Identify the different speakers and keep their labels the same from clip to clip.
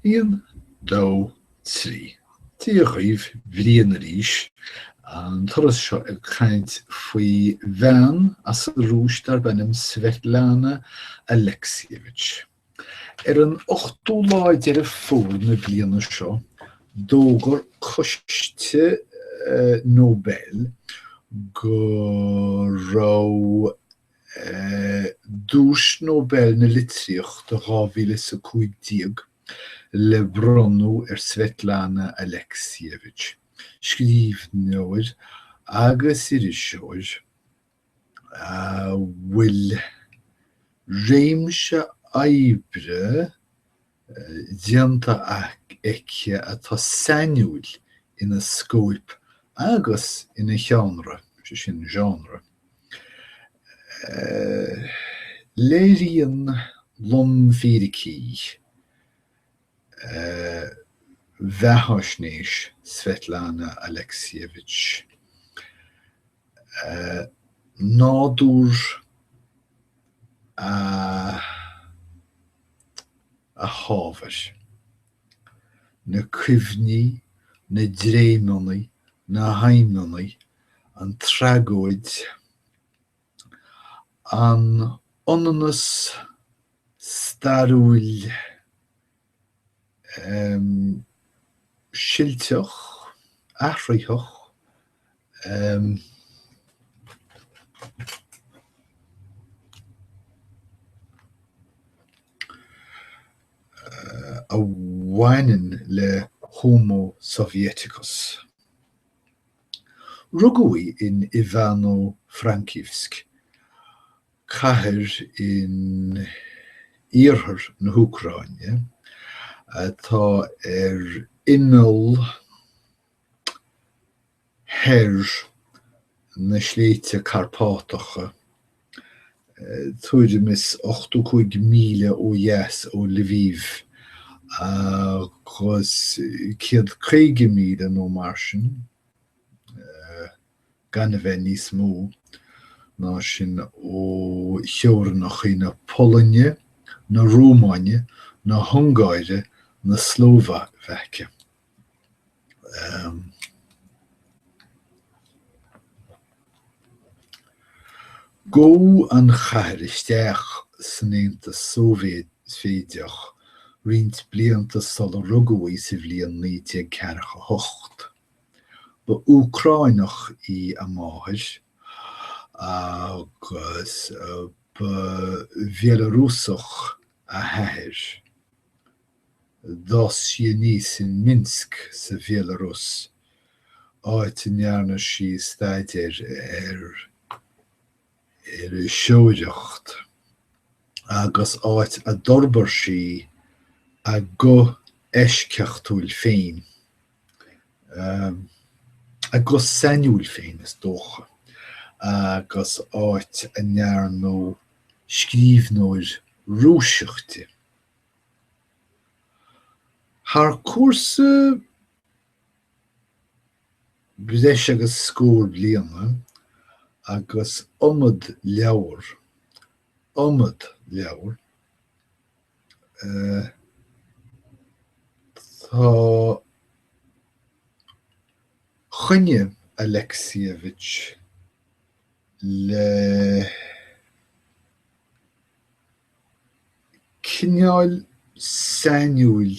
Speaker 1: Ian, dó, trí. Tí a chuomh bhríon ríis an thuras seo ag chaint faoi bhean as a rúistar bennim Svetlana Alexievich. An 8ú láid ar a fóil na bliana seo, dógur coiste Nobel go rá dús Nobel na litríocht a 2015 le bronú Svetlana Alexievich. Scríb nóir agus iriseoir bhfuil réimse oibre dianta aice atá sainiúil ina scóip agus ina cheanra, sin genre. Léiríonn lomhíricí bheithaisnéis Svetlana Alexievich. Nádúr a hábhar. Na cuimhní, na dréimnaí, na haimnaí, an tragóid, an ionanas starúil silteach, athraíoch, a bhhaineann le Homo Sovieticus. Rugadh in Ivano-Frankivsk, chathair in iarthar na Ucráine, atá inol heir na sléite Carpátacha. Tuairim is 85 míle ó dheas ó Lviv, agus 150 míle nó mar sin, gan a bheith níos mó, ná sin ó theoranach na Poloine, na Rómáine, na Hungáire, na Slóvaice. Go an chathair isteach san Aontas Sóivéideach roinnt blianta sula rugadh sa bhliain 1948. Ba Ucráinach í a máthair agus ba Bielarúsach a thaithir. Dás níos in Minsk sa Bielarús, áit nearna sí staidir seoireacht, agus áit a dorbar sí a go eisceachtúil féin, a go sainiúil féin is dócha, agus áit a nearnó scríbhnóir rúiseachta. Thar cuasa breis agus scór bliana agus iomad leabhar, tá chuine Alexievich le cineál sainiúil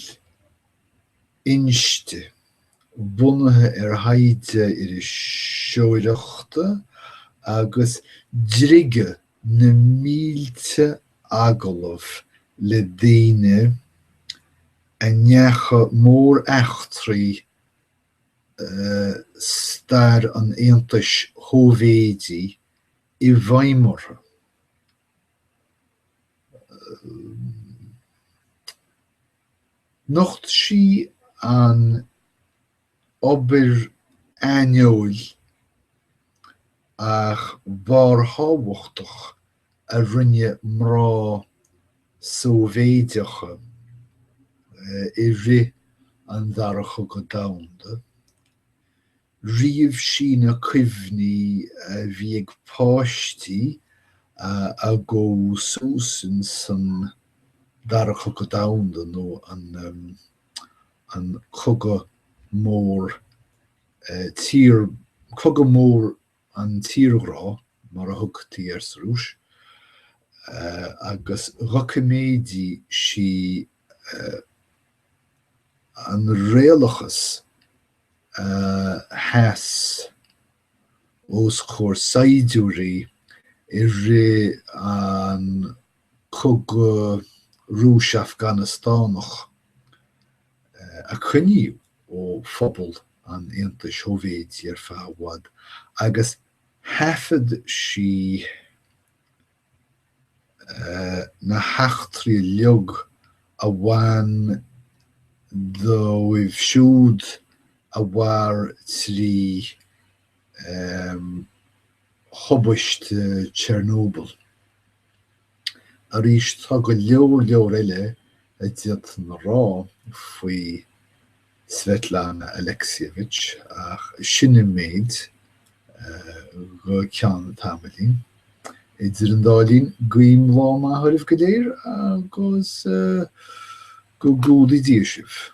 Speaker 1: inste bunathe thaide seoireachta agus drige na mílte agalamh le daine a neacha mór eachtraí stair an Aontais Shóivéide I Weimar. Nocht sí an obair aineoil ach bhar hábhachtach a rinne mrá Sóivéideacha I ri an daracha go domhanda. Riamh sí na cuimhní bhí ag páistí a go súsan san dar chug down no an chugga mór tír chugga mór an tírá mar a thugtí rúis agus rocamédí si an réalachas heas os chóir saidúí I ré an chugga rúis Afganistánach a chuniu ó phobal an Aontas Shóivéid fáhad agus hafad si na heachtraí leog a bhain dóibh siúd a bhar trí chobaist Chernobyl. A rís tá go leor eile a diaad na rá faoi Svetlana Alexievich ach sinne méid go ceann tamlín. Idir an dálín guím lá a thuirh go léir agus go gúdaí díosibh.